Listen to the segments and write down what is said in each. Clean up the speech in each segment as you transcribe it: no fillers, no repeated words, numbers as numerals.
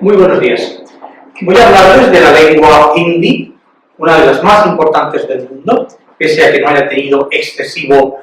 Muy buenos días. Voy a hablarles de la lengua hindi, una de las más importantes del mundo, pese a que no haya tenido excesiva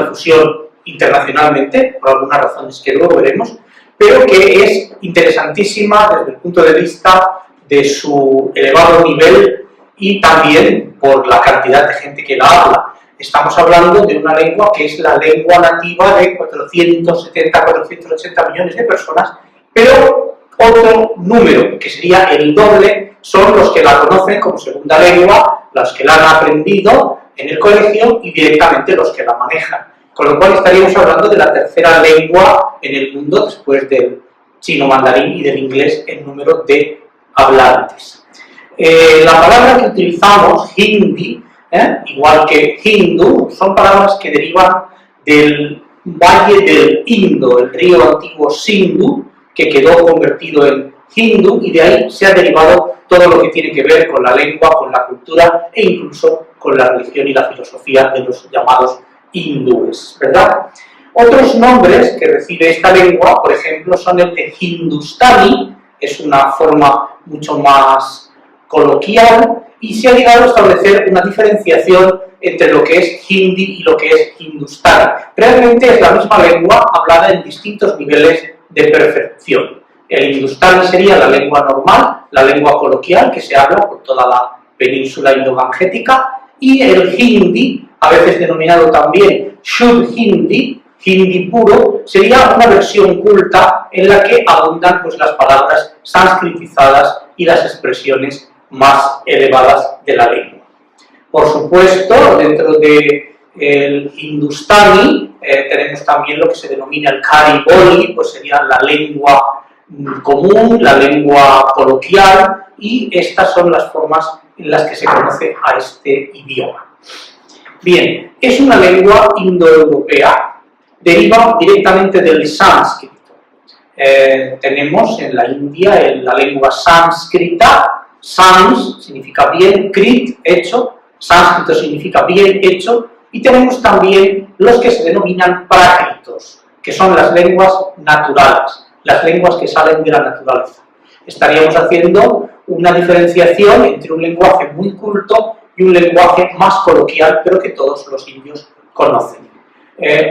difusión internacionalmente, por algunas razones que luego veremos, pero que es interesantísima desde el punto de vista de su elevado nivel y también por la cantidad de gente que la habla. Estamos hablando de una lengua que es la lengua nativa de 470-480 millones de personas, pero otro número, que sería el doble, son los que la conocen como segunda lengua, los que la han aprendido en el colegio y directamente los que la manejan. Con lo cual estaríamos hablando de la tercera lengua en el mundo, después del chino mandarín y del inglés, en número de hablantes. La palabra que utilizamos, hindi, igual que hindú, son palabras que derivan del valle del Indo, el río antiguo Sindhu, que quedó convertido en hindú, y de ahí se ha derivado todo lo que tiene que ver con la lengua, con la cultura e incluso con la religión y la filosofía de los llamados hindúes, ¿verdad? Otros nombres que recibe esta lengua, por ejemplo, son el de hindustani, es una forma mucho más coloquial, y se ha llegado a establecer una diferenciación entre lo que es hindi y lo que es hindustani. Realmente es la misma lengua hablada en distintos niveles de perfección. El hindustani sería la lengua normal, la lengua coloquial que se habla por toda la península indo-gangetica, y el hindi, a veces denominado también Shuddh Hindi, hindi puro, sería una versión culta en la que abundan las palabras sánscritizadas y las expresiones más elevadas de la lengua. Por supuesto, dentro del hindustani tenemos también lo que se denomina el Khari Boli, pues sería la lengua común, la lengua coloquial, y estas son las formas en las que se conoce a este idioma. Bien, es una lengua indoeuropea, deriva directamente del sánscrito. Tenemos en la India la lengua sánscrita. Sans significa bien, krit, hecho, sánscrito significa bien hecho, y tenemos también los que se denominan prácritos, que son las lenguas naturales, las lenguas que salen de la naturaleza. Estaríamos haciendo una diferenciación entre un lenguaje muy culto y un lenguaje más coloquial, pero que todos los indios conocen.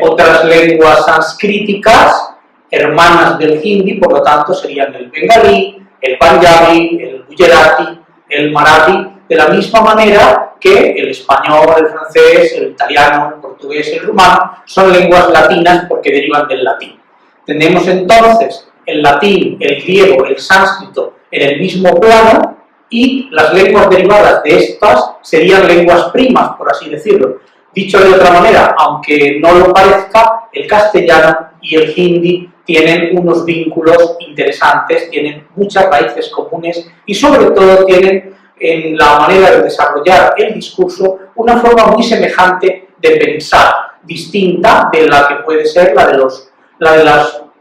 Otras lenguas sanscríticas, hermanas del hindi, por lo tanto, serían el bengalí, el panjabi, el gujarati, el marathi, de la misma manera que el español, el francés, el italiano, el portugués, el rumano, son lenguas latinas porque derivan del latín. Tenemos entonces el latín, el griego, el sánscrito en el mismo plano, y las lenguas derivadas de estas serían lenguas primas, por así decirlo. Dicho de otra manera, aunque no lo parezca, el castellano y el hindi tienen unos vínculos interesantes, tienen muchas raíces comunes y sobre todo tienen en la manera de desarrollar el discurso una forma muy semejante de pensar, distinta de la que puede ser la de los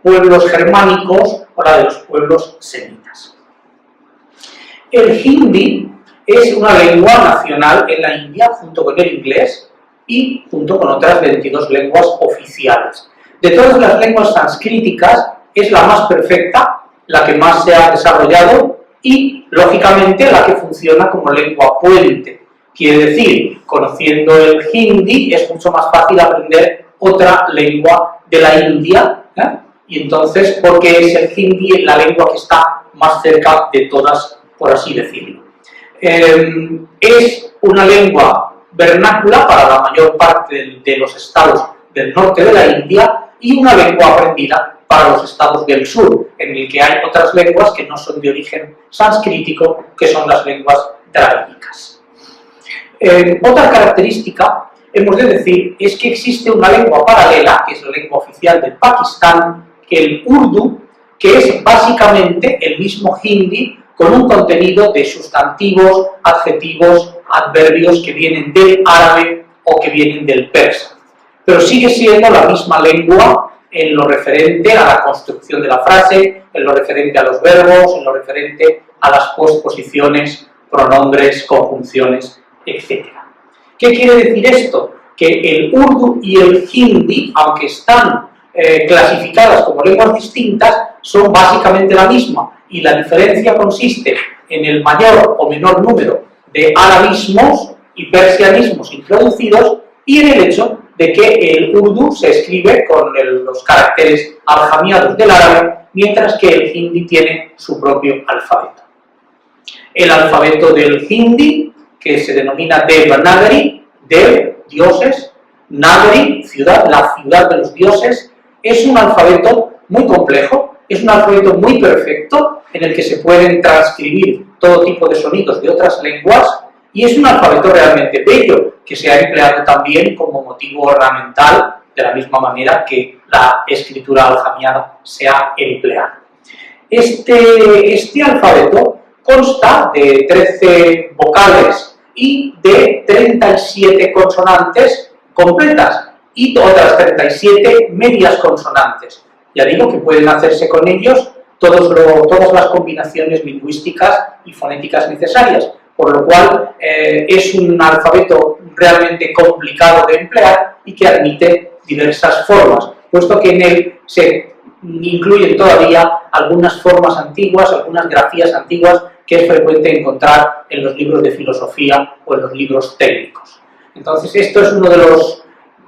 pueblos germánicos o la de los pueblos semitas. El hindi es una lengua nacional en la India junto con el inglés y junto con otras 22 lenguas oficiales. De todas las lenguas sanscríticas es la más perfecta, la que más se ha desarrollado y, lógicamente, la que funciona como lengua puente. Quiere decir, conociendo el hindi es mucho más fácil aprender otra lengua de la India, y entonces, porque es el hindi la lengua que está más cerca de todas, por así decirlo. Es una lengua vernácula para la mayor parte de los estados del norte de la India y una lengua aprendida para los estados del sur, en el que hay otras lenguas que no son de origen sanscrítico, que son las lenguas drávidicas. Otra característica, hemos de decir, es que existe una lengua paralela, que es la lengua oficial del Pakistán, que el urdu, que es básicamente el mismo hindi, con un contenido de sustantivos, adjetivos, adverbios que vienen del árabe o que vienen del persa. Pero sigue siendo la misma lengua en lo referente a la construcción de la frase, en lo referente a los verbos, en lo referente a las posposiciones, pronombres, conjunciones, etc. ¿Qué quiere decir esto? Que el urdu y el hindi, aunque están clasificadas como lenguas distintas, son básicamente la misma y la diferencia consiste en el mayor o menor número de arabismos y persianismos introducidos y en el hecho de que el urdu se escribe con los caracteres aljamiados del árabe, mientras que el hindi tiene su propio alfabeto. El alfabeto del hindi, que se denomina Devanagari, Dev, dioses, Nagari, ciudad, la ciudad de los dioses, es un alfabeto muy complejo, es un alfabeto muy perfecto, en el que se pueden transcribir todo tipo de sonidos de otras lenguas, y es un alfabeto realmente bello, que se ha empleado también como motivo ornamental, de la misma manera que la escritura aljamiada se ha empleado. Este alfabeto consta de 13 vocales y de 37 consonantes completas y otras 37 medias consonantes. Ya digo que pueden hacerse con ellos todas las combinaciones lingüísticas y fonéticas necesarias, por lo cual es un alfabeto realmente complicado de emplear y que admite diversas formas, puesto que en él se incluyen todavía algunas formas antiguas, algunas grafías antiguas que es frecuente encontrar en los libros de filosofía o en los libros técnicos. Entonces, esto es uno de los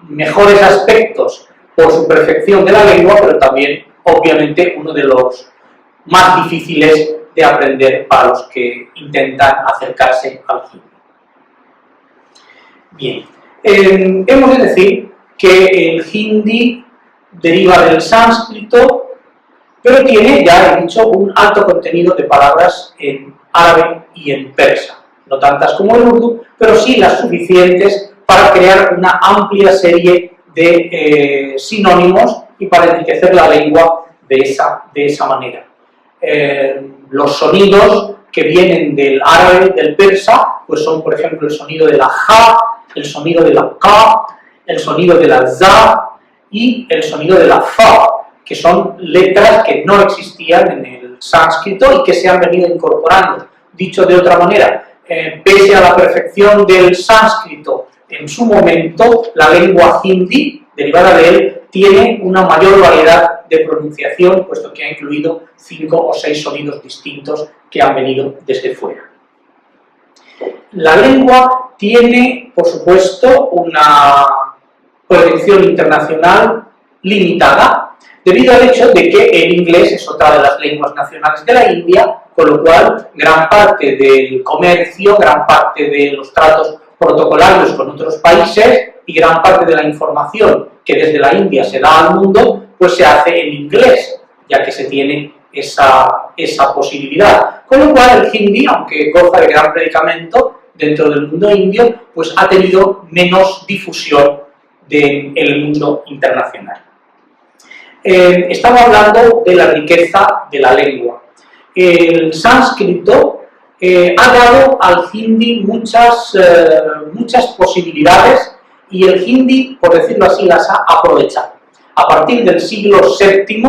mejores aspectos por su perfección de la lengua, pero también, obviamente, uno de los más difíciles de aprender para los que intentan acercarse al hindi. Bien, hemos de decir que el hindi deriva del sánscrito, pero tiene, ya he dicho, un alto contenido de palabras en árabe y en persa. No tantas como el urdu, pero sí las suficientes para crear una amplia serie de sinónimos y para enriquecer la lengua de esa manera. Los sonidos que vienen del árabe, del persa, pues son, por ejemplo, el sonido de la ja, el sonido de la ka, el sonido de la za y el sonido de la fa, que son letras que no existían en el sánscrito y que se han venido incorporando. Dicho de otra manera, pese a la perfección del sánscrito en su momento, la lengua hindi, derivada de él, tiene una mayor variedad de pronunciación, puesto que ha incluido 5 o 6 sonidos distintos que han venido desde fuera. La lengua tiene, por supuesto, una proyección internacional limitada, debido al hecho de que el inglés es otra de las lenguas nacionales de la India, con lo cual gran parte del comercio, gran parte de los tratos protocolarios con otros países y gran parte de la información que desde la India se da al mundo, pues se hace en inglés, ya que se tiene esa posibilidad. Con lo cual el hindi, aunque goza de gran predicamento dentro del mundo indio, pues ha tenido menos difusión del mundo internacional. Estamos hablando de la riqueza de la lengua. El sánscrito ha dado al hindi muchas posibilidades y el hindi, por decirlo así, las ha aprovechado. A partir del siglo VII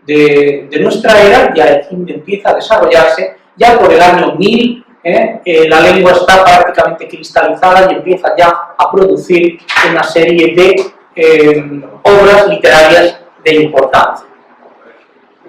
de nuestra era, ya el hindi empieza a desarrollarse, ya por el año 1000 la lengua está prácticamente cristalizada y empieza ya a producir una serie de obras literarias de importancia.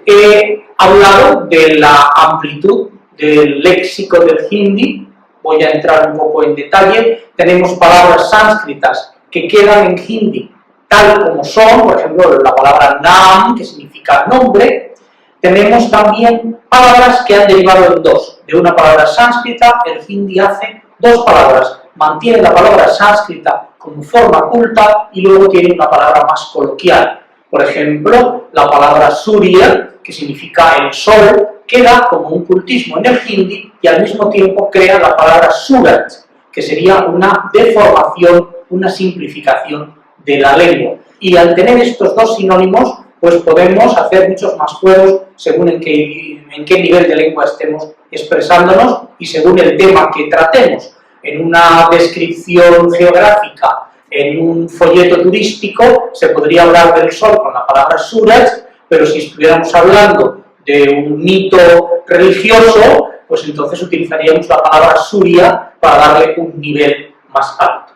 He hablado de la amplitud del léxico del hindi, voy a entrar un poco en detalle. Tenemos palabras sánscritas que quedan en hindi tal como son, por ejemplo, la palabra nam, que significa nombre. Tenemos también palabras que han derivado en dos. De una palabra sánscrita, el hindi hace dos palabras. Mantiene la palabra sánscrita como forma culta y luego tiene una palabra más coloquial. Por ejemplo, la palabra surya, que significa el sol, queda como un cultismo en el hindi y al mismo tiempo crea la palabra surat, que sería una deformación, una simplificación de la lengua. Y al tener estos dos sinónimos, pues podemos hacer muchos más juegos según en qué nivel de lengua estemos expresándonos y según el tema que tratemos. En una descripción geográfica, en un folleto turístico, se podría hablar del sol con la palabra Suraj, pero si estuviéramos hablando de un mito religioso, pues entonces utilizaríamos la palabra Surya para darle un nivel más alto.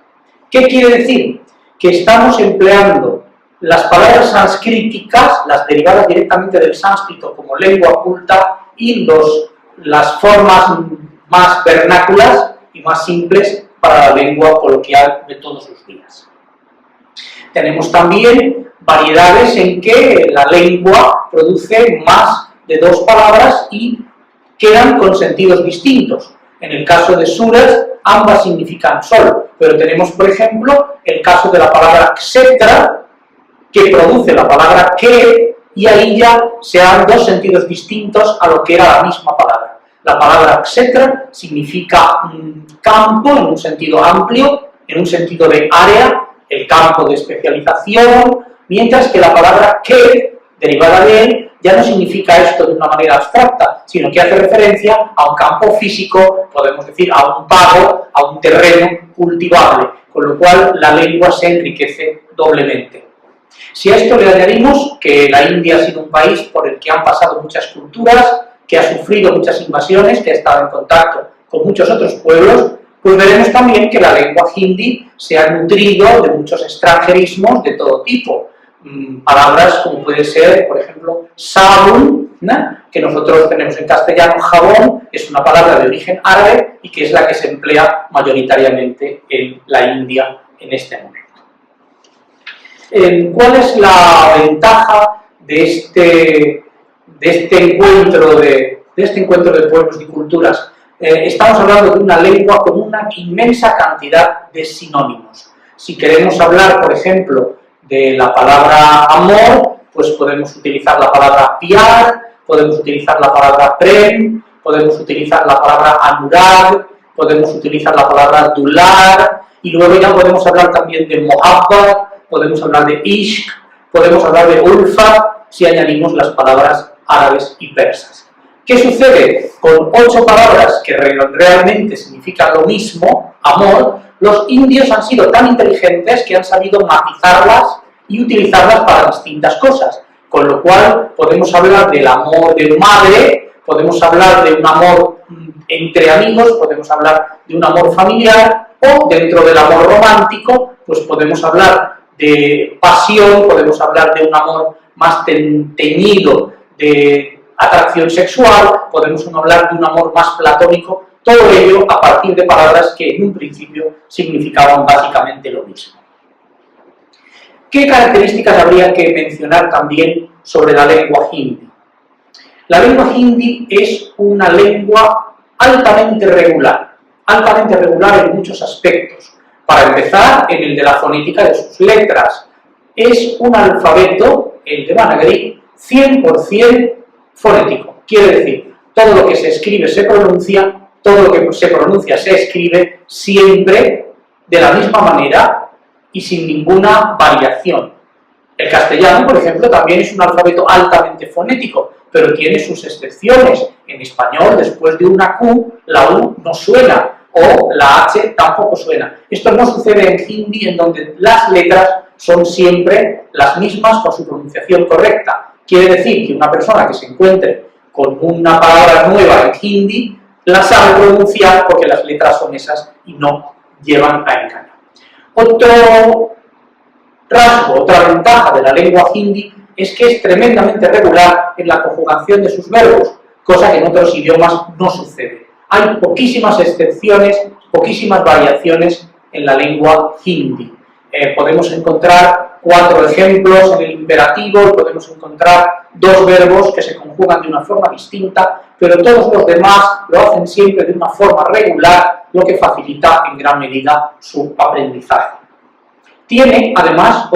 ¿Qué quiere decir? Que estamos empleando las palabras sanscríticas, las derivadas directamente del sánscrito como lengua culta, y las formas más vernáculas y más simples para la lengua coloquial de todos los días. Tenemos también variedades en que la lengua produce más de dos palabras y quedan con sentidos distintos. En el caso de suras, ambas significan sol, pero tenemos, por ejemplo, el caso de la palabra ksetra, que produce la palabra que, y ahí ya se dan dos sentidos distintos a lo que era la misma palabra. La palabra ksetra significa campo en un sentido amplio, en un sentido de área, el campo de especialización, mientras que la palabra que, derivada de él, ya no significa esto de una manera abstracta, sino que hace referencia a un campo físico, podemos decir a un pago, a un terreno cultivable, con lo cual la lengua se enriquece doblemente. Si a esto le añadimos que la India ha sido un país por el que han pasado muchas culturas, que ha sufrido muchas invasiones, que ha estado en contacto con muchos otros pueblos, pues veremos también que la lengua hindi se ha nutrido de muchos extranjerismos de todo tipo. Palabras como puede ser, por ejemplo, sabun, ¿no?, que nosotros tenemos en castellano jabón, es una palabra de origen árabe y que es la que se emplea mayoritariamente en la India en este momento. ¿Cuál es la ventaja de este encuentro de pueblos y culturas? Estamos hablando de una lengua con una inmensa cantidad de sinónimos. Si queremos hablar, por ejemplo, de la palabra amor, pues podemos utilizar la palabra pyar, podemos utilizar la palabra prem, podemos utilizar la palabra anurag, podemos utilizar la palabra dular, y luego ya podemos hablar también de mohabbat, podemos hablar de ishq, podemos hablar de ulfa, si añadimos las palabras árabes y persas. ¿Qué sucede? Con 8 palabras que realmente significan lo mismo, amor, los indios han sido tan inteligentes que han sabido matizarlas y utilizarlas para distintas cosas, con lo cual podemos hablar del amor de madre, podemos hablar de un amor entre amigos, podemos hablar de un amor familiar, o dentro del amor romántico, pues podemos hablar de pasión, podemos hablar de un amor más teñido de atracción sexual, podemos hablar de un amor más platónico, todo ello a partir de palabras que en un principio significaban básicamente lo mismo. ¿Qué características habría que mencionar también sobre la lengua hindi? La lengua hindi es una lengua altamente regular en muchos aspectos. Para empezar, en el de la fonética de sus letras. Es un alfabeto, el Devanagari, 100% fonético. Quiere decir, todo lo que se escribe se pronuncia, todo lo que se pronuncia se escribe siempre de la misma manera y sin ninguna variación. El castellano, por ejemplo, también es un alfabeto altamente fonético, pero tiene sus excepciones. En español, después de una Q, la U no suena, o la H tampoco suena. Esto no sucede en hindi, en donde las letras son siempre las mismas con su pronunciación correcta. Quiere decir que una persona que se encuentre con una palabra nueva en hindi, la sabe pronunciar porque las letras son esas y no llevan a engaño. Otro rasgo, otra ventaja de la lengua hindi es que es tremendamente regular en la conjugación de sus verbos, cosa que en otros idiomas no sucede. Hay poquísimas excepciones, poquísimas variaciones en la lengua hindi. Podemos encontrar 4 ejemplos en el imperativo, podemos encontrar 2 verbos que se conjugan de una forma distinta, pero todos los demás lo hacen siempre de una forma regular, lo que facilita en gran medida su aprendizaje. Tiene además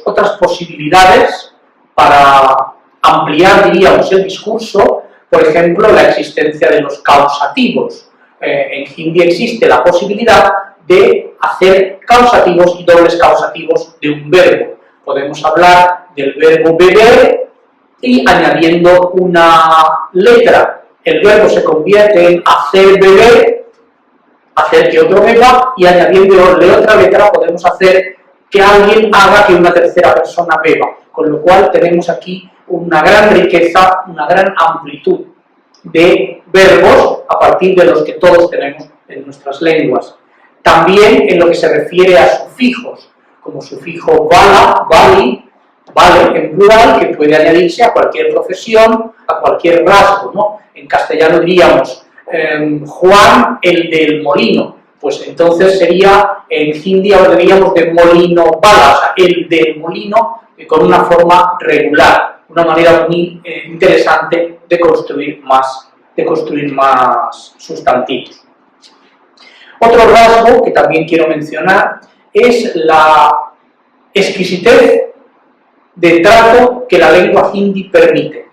otras posibilidades para ampliar, diríamos, el discurso. Por ejemplo, la existencia de los causativos. En hindi existe la posibilidad de hacer causativos y dobles causativos de un verbo. Podemos hablar del verbo beber y añadiendo una letra. El verbo se convierte en hacer beber, hacer que otro beba, y añadiéndole otra letra podemos hacer que alguien haga que una tercera persona beba. Con lo cual tenemos aquí una gran riqueza, una gran amplitud de verbos a partir de los que todos tenemos en nuestras lenguas. También en lo que se refiere a sufijos, como sufijo vala, vali, vale, en plural, que puede añadirse a cualquier profesión, a cualquier rasgo, ¿no? En castellano diríamos Juan el del molino, pues entonces sería, en hindi hablaríamos de molino vala, o sea, el del molino con una forma regular, una manera muy interesante de construir más sustantivos. Otro rasgo que también quiero mencionar es la exquisitez de trato que la lengua hindi permite.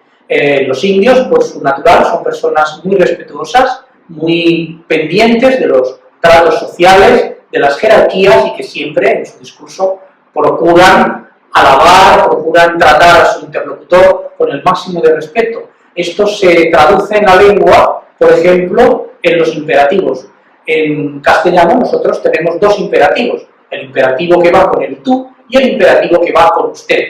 Los indios, por su natural, son personas muy respetuosas, muy pendientes de los tratos sociales, de las jerarquías, y que siempre en su discurso procuran alabar, procuran tratar a su interlocutor con el máximo de respeto. Esto se traduce en la lengua, por ejemplo, en los imperativos. En castellano nosotros tenemos dos imperativos, el imperativo que va con el tú y el imperativo que va con usted.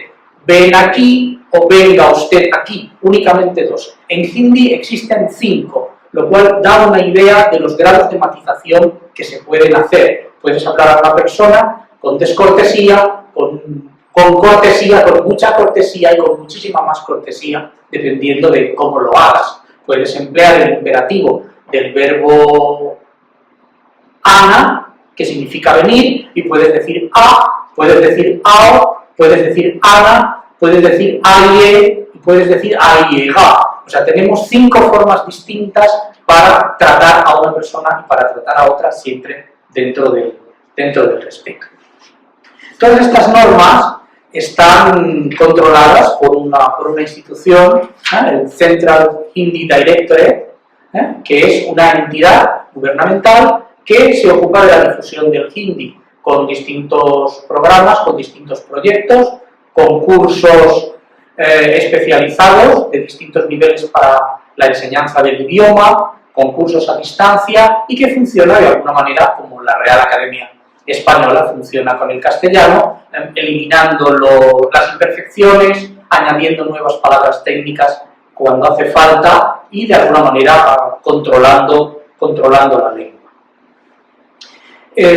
Ven aquí o venga usted aquí, únicamente dos. En hindi existen 5, lo cual da una idea de los grados de matización que se pueden hacer. Puedes hablar a una persona con descortesía, con cortesía, con mucha cortesía y con muchísima más cortesía, dependiendo de cómo lo hagas. Puedes emplear el imperativo del verbo ana, que significa venir, y puedes decir a, puedes decir ao, puedes decir ana, puedes decir aie y puedes decir aiega. O sea, tenemos 5 formas distintas para tratar a una persona y para tratar a otra, siempre dentro del respeto. Todas estas normas están controladas por una institución, el Central Hindi Directorate, que es una entidad gubernamental que se ocupa de la difusión del hindi, con distintos programas, con distintos proyectos, con cursos especializados de distintos niveles para la enseñanza del idioma, con cursos a distancia, y que funciona de alguna manera como la Real Academia Española funciona con el castellano, eliminando las imperfecciones, añadiendo nuevas palabras técnicas cuando hace falta y de alguna manera controlando la lengua.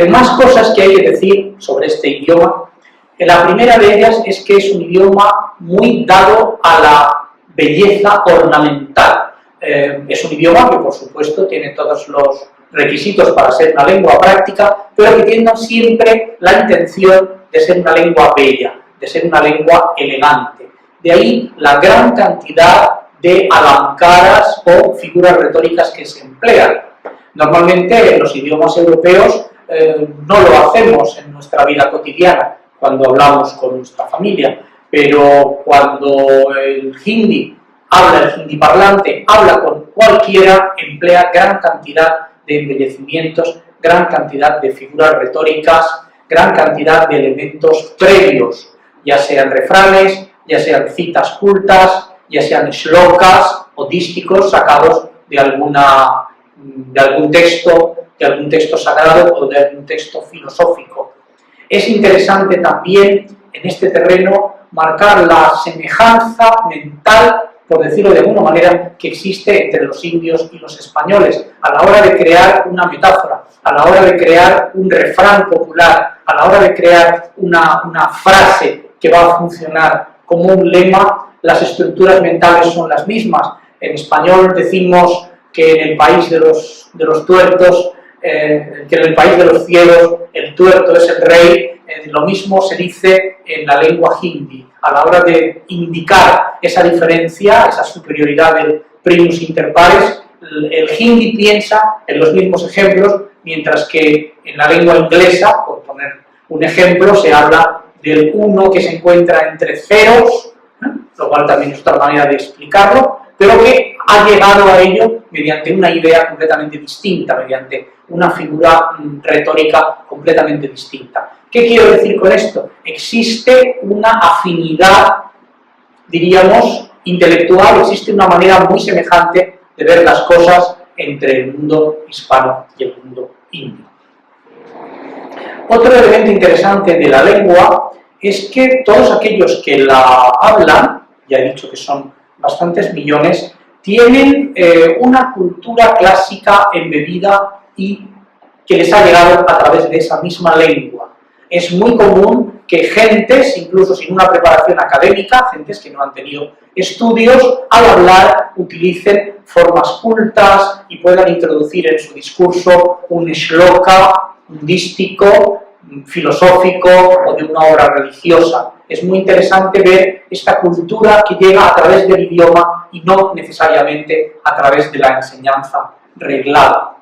Más cosas que hay que decir sobre este idioma. La primera de ellas es que es un idioma muy dado a la belleza ornamental. Es un idioma que, por supuesto, tiene todos los requisitos para ser una lengua práctica, pero que tiene siempre la intención de ser una lengua bella, de ser una lengua elegante. De ahí la gran cantidad de alamcaras o figuras retóricas que se emplean. Normalmente en los idiomas europeos no lo hacemos en nuestra vida cotidiana cuando hablamos con nuestra familia, pero cuando el hindi parlante habla con cualquiera, emplea gran cantidad de embellecimientos, gran cantidad de figuras retóricas, gran cantidad de elementos previos, ya sean refranes, ya sean citas cultas, ya sean shlokas o dísticos sacados de algún texto sagrado o de algún texto filosófico. Es interesante también en este terreno marcar la semejanza mental, por decirlo de alguna manera, que existe entre los indios y los españoles a la hora de crear una metáfora, a la hora de crear un refrán popular, a la hora de crear una frase que va a funcionar como un lema. Las estructuras mentales son las mismas. En español decimos que en el país de los tuertos, que en el país de los ciegos el tuerto es el rey. Lo mismo se dice en la lengua hindi. A la hora de indicar esa diferencia, esa superioridad del primus inter pares, el hindi piensa en los mismos ejemplos, mientras que en la lengua inglesa, por poner un ejemplo, se habla del uno que se encuentra entre ceros, lo cual también es otra manera de explicarlo, pero que ha llegado a ello mediante una idea completamente distinta, mediante una figura retórica completamente distinta. ¿Qué quiero decir con esto? Existe una afinidad, diríamos, intelectual, existe una manera muy semejante de ver las cosas entre el mundo hispano y el mundo indio. Otro elemento interesante de la lengua es que todos aquellos que la hablan, ya he dicho que son bastantes millones, tienen una cultura clásica embebida y que les ha llegado a través de esa misma lengua. Es muy común que gentes, incluso sin una preparación académica, gentes que no han tenido estudios, al hablar utilicen formas cultas y puedan introducir en su discurso un shloka, un dístico, filosófico o de una obra religiosa. Es muy interesante ver esta cultura que llega a través del idioma y no necesariamente a través de la enseñanza reglada.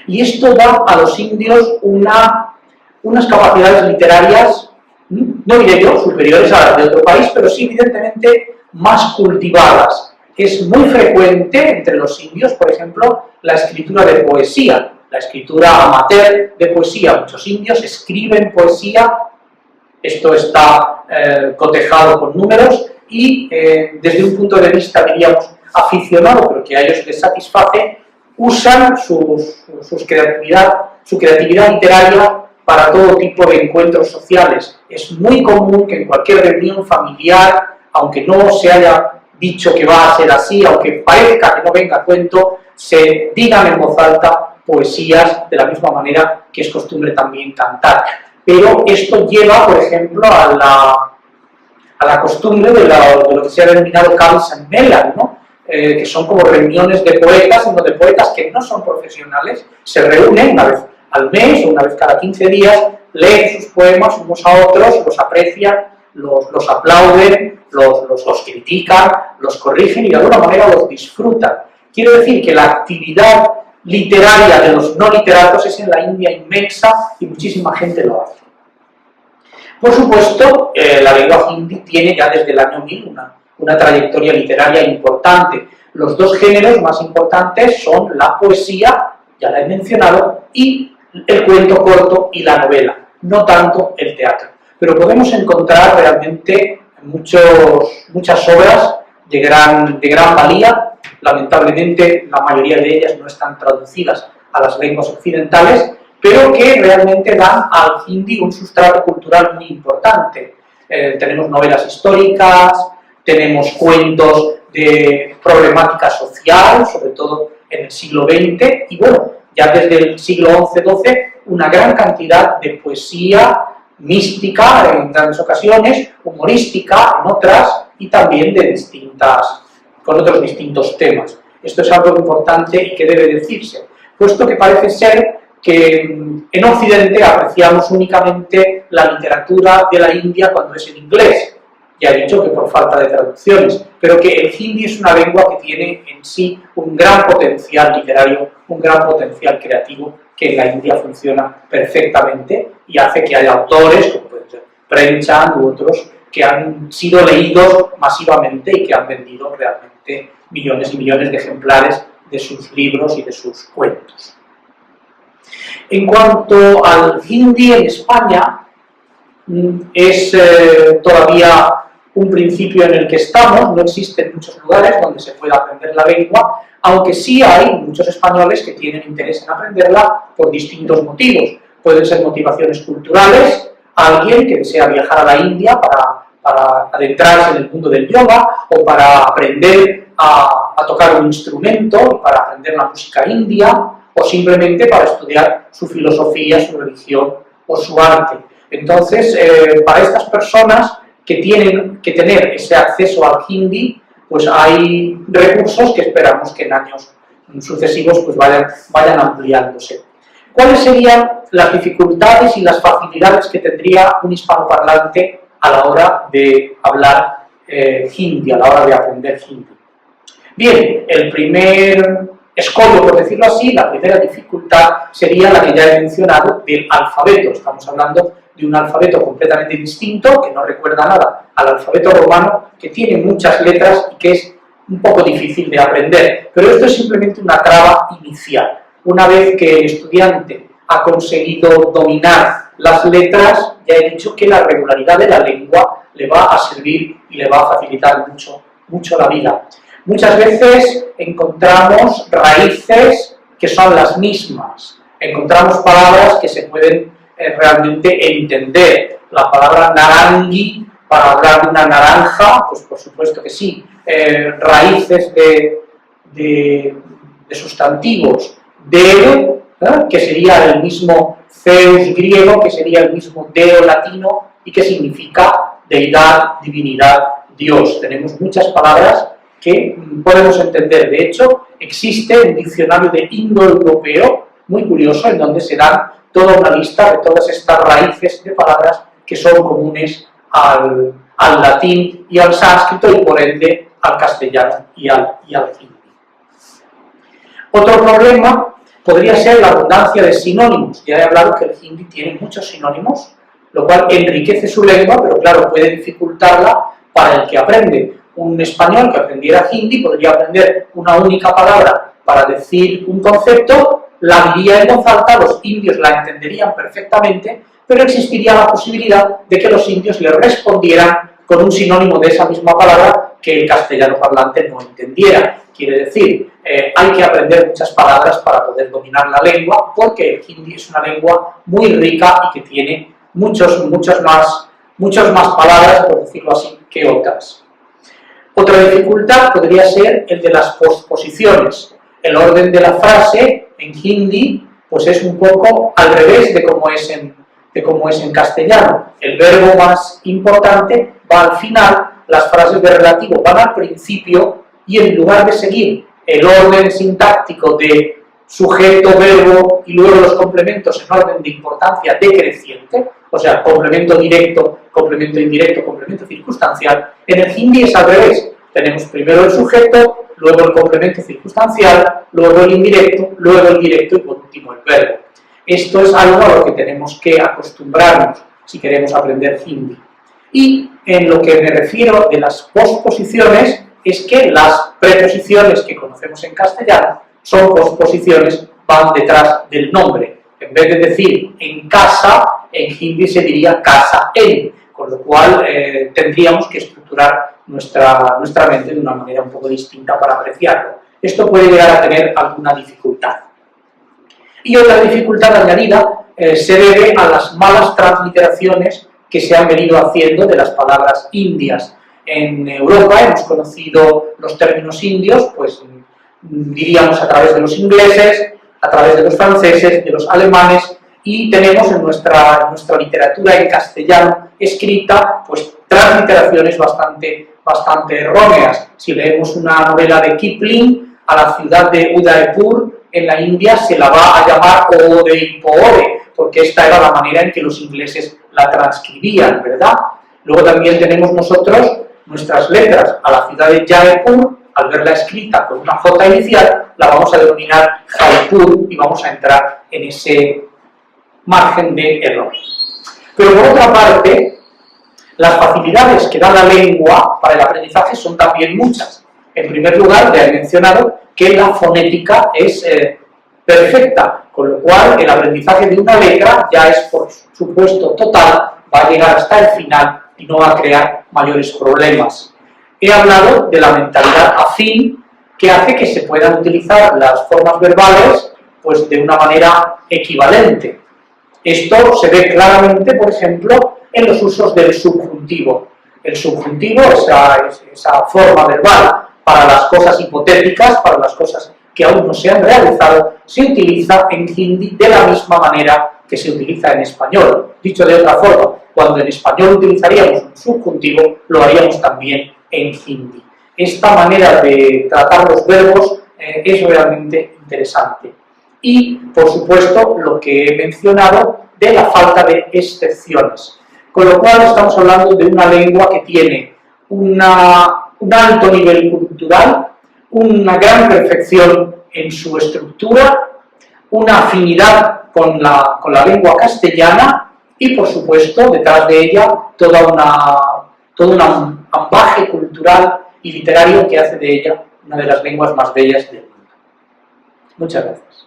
Y esto da a los indios unas capacidades literarias, no diré yo, superiores a las de otro país, pero sí evidentemente más cultivadas. Es muy frecuente entre los indios, por ejemplo, la escritura de poesía, la escritura amateur de poesía. Muchos indios escriben poesía, esto está cotejado con números, y desde un punto de vista, diríamos, aficionado, pero que a ellos les satisface, usan su creatividad literaria para todo tipo de encuentros sociales. Es muy común que en cualquier reunión familiar, aunque no se haya dicho que va a ser así, aunque parezca que no venga a cuento, se digan en voz alta poesías de la misma manera que es costumbre también cantar. Pero esto lleva, por ejemplo, a la costumbre de lo que se ha denominado Kamsanmelan, ¿no? Que son como reuniones de poetas, en donde poetas que no son profesionales se reúnen una vez al mes o una vez cada 15 días, leen sus poemas unos a otros, los aprecian, los aplauden, los critican, los corrigen y de alguna manera los disfrutan. Quiero decir que la actividad literaria de los no literatos es en la India inmensa y muchísima gente lo hace. Por supuesto, la lengua hindi tiene ya desde el año 1000 una trayectoria literaria importante. Los dos géneros más importantes son la poesía, ya la he mencionado, y el cuento corto y la novela, no tanto el teatro. Pero podemos encontrar realmente muchas obras de gran valía. Lamentablemente la mayoría de ellas no están traducidas a las lenguas occidentales, pero que realmente dan al hindi un sustrato cultural muy importante. Tenemos novelas históricas, tenemos cuentos de problemática social, sobre todo en el siglo XX, y bueno, ya desde el siglo XI-XII, una gran cantidad de poesía mística en grandes ocasiones, humorística en otras, y también con otros distintos temas. Esto es algo importante y que debe decirse, puesto que parece ser que en Occidente apreciamos únicamente la literatura de la India cuando es en inglés. Ya he dicho que por falta de traducciones, pero que el hindi es una lengua que tiene en sí un gran potencial literario, un gran potencial creativo, que en la India funciona perfectamente y hace que haya autores, como pueden ser Premchand u otros, que han sido leídos masivamente y que han vendido realmente millones y millones de ejemplares de sus libros y de sus cuentos. En cuanto al hindi en España, es todavía un principio en el que estamos, no existen muchos lugares donde se pueda aprender la lengua, aunque sí hay muchos españoles que tienen interés en aprenderla por distintos motivos. Pueden ser motivaciones culturales, alguien que desea viajar a la India para adentrarse en el mundo del yoga, o para aprender a tocar un instrumento, para aprender la música india, o simplemente para estudiar su filosofía, su religión o su arte. Entonces, para estas personas que tienen que tener ese acceso al hindi, pues hay recursos que esperamos que en años sucesivos pues vayan ampliándose. ¿Cuáles serían las dificultades y las facilidades que tendría un hispanoparlante a la hora de hablar hindi, a la hora de aprender hindi? Bien, el primer escollo, por decirlo así, la primera dificultad sería la que ya he mencionado del alfabeto. Estamos hablando de un alfabeto completamente distinto, que no recuerda nada al alfabeto romano, que tiene muchas letras y que es un poco difícil de aprender. Pero esto es simplemente una traba inicial. Una vez que el estudiante ha conseguido dominar las letras, ya he dicho que la regularidad de la lengua le va a servir y le va a facilitar mucho la vida. Muchas veces encontramos raíces que son las mismas, encontramos palabras que se pueden realmente entender. La palabra narangi, para hablar de una naranja, pues por supuesto que sí. Raíces de sustantivos, deo, que sería el mismo Zeus griego, que sería el mismo deo latino, y que significa deidad, divinidad, Dios. Tenemos muchas palabras que podemos entender. De hecho, existe un diccionario de indoeuropeo muy curioso en donde se dan toda una lista de todas estas raíces de palabras que son comunes al latín y al sánscrito y por ende al castellano y al hindi. Otro problema podría ser la abundancia de sinónimos. Ya he hablado que el hindi tiene muchos sinónimos, lo cual enriquece su lengua, pero claro, puede dificultarla para el que aprende. Un español que aprendiera hindi podría aprender una única palabra para decir un concepto, la diría en voz alta, los indios la entenderían perfectamente, pero existiría la posibilidad de que los indios le respondieran con un sinónimo de esa misma palabra que el castellano parlante no entendiera. Quiere decir, hay que aprender muchas palabras para poder dominar la lengua, porque el hindi es una lengua muy rica y que tiene muchas más palabras, por decirlo así, que otras. Otra dificultad podría ser el de las posposiciones. El orden de la frase en hindi pues es un poco al revés de cómo es en castellano. El verbo más importante va al final, las frases de relativo van al principio y en lugar de seguir el orden sintáctico de sujeto, verbo y luego los complementos en orden de importancia decreciente, o sea, complemento directo, complemento indirecto, complemento circunstancial, en el hindi es al revés. Tenemos primero el sujeto, luego el complemento circunstancial, luego el indirecto, luego el directo y por último el verbo. Esto es algo a lo que tenemos que acostumbrarnos si queremos aprender hindi. Y en lo que me refiero de las posposiciones es que las preposiciones que conocemos en castellano son posposiciones, van detrás del nombre. En vez de decir en casa, en hindi se diría casa en, con lo cual tendríamos que estructurar nuestra mente de una manera un poco distinta para apreciarlo. Esto puede llegar a tener alguna dificultad. Y otra dificultad añadida se debe a las malas transliteraciones que se han venido haciendo de las palabras indias. En Europa hemos conocido los términos indios, pues diríamos a través de los ingleses, a través de los franceses, de los alemanes, y tenemos en nuestra literatura en castellano escrita pues transliteraciones bastante erróneas. Si leemos una novela de Kipling, a la ciudad de Udaipur en la India se la va a llamar Odeipoore, porque esta era la manera en que los ingleses la transcribían, ¿verdad? Luego también tenemos nosotros nuestras letras a la ciudad de Jaipur, al verla escrita con una J inicial, la vamos a denominar Jaipur y vamos a entrar en ese margen de error. Pero por otra parte, las facilidades que da la lengua para el aprendizaje son también muchas. En primer lugar, ya he mencionado que la fonética es perfecta, con lo cual el aprendizaje de una letra ya es, por supuesto, total, va a llegar hasta el final y no va a crear mayores problemas. He hablado de la mentalidad afín, que hace que se puedan utilizar las formas verbales pues, de una manera equivalente. Esto se ve claramente, por ejemplo, en los usos del subjuntivo. El subjuntivo, esa forma verbal para las cosas hipotéticas, para las cosas que aún no se han realizado, se utiliza en hindi de la misma manera que se utiliza en español. Dicho de otra forma, cuando en español utilizaríamos un subjuntivo, lo haríamos también en hindi. Esta manera de tratar los verbos es realmente interesante. Y, por supuesto, lo que he mencionado de la falta de excepciones. Con lo cual estamos hablando de una lengua que tiene un alto nivel cultural, una gran perfección en su estructura, una afinidad con la lengua castellana y, por supuesto, detrás de ella todo un ambaje cultural y literario que hace de ella una de las lenguas más bellas del mundo. Muchas gracias.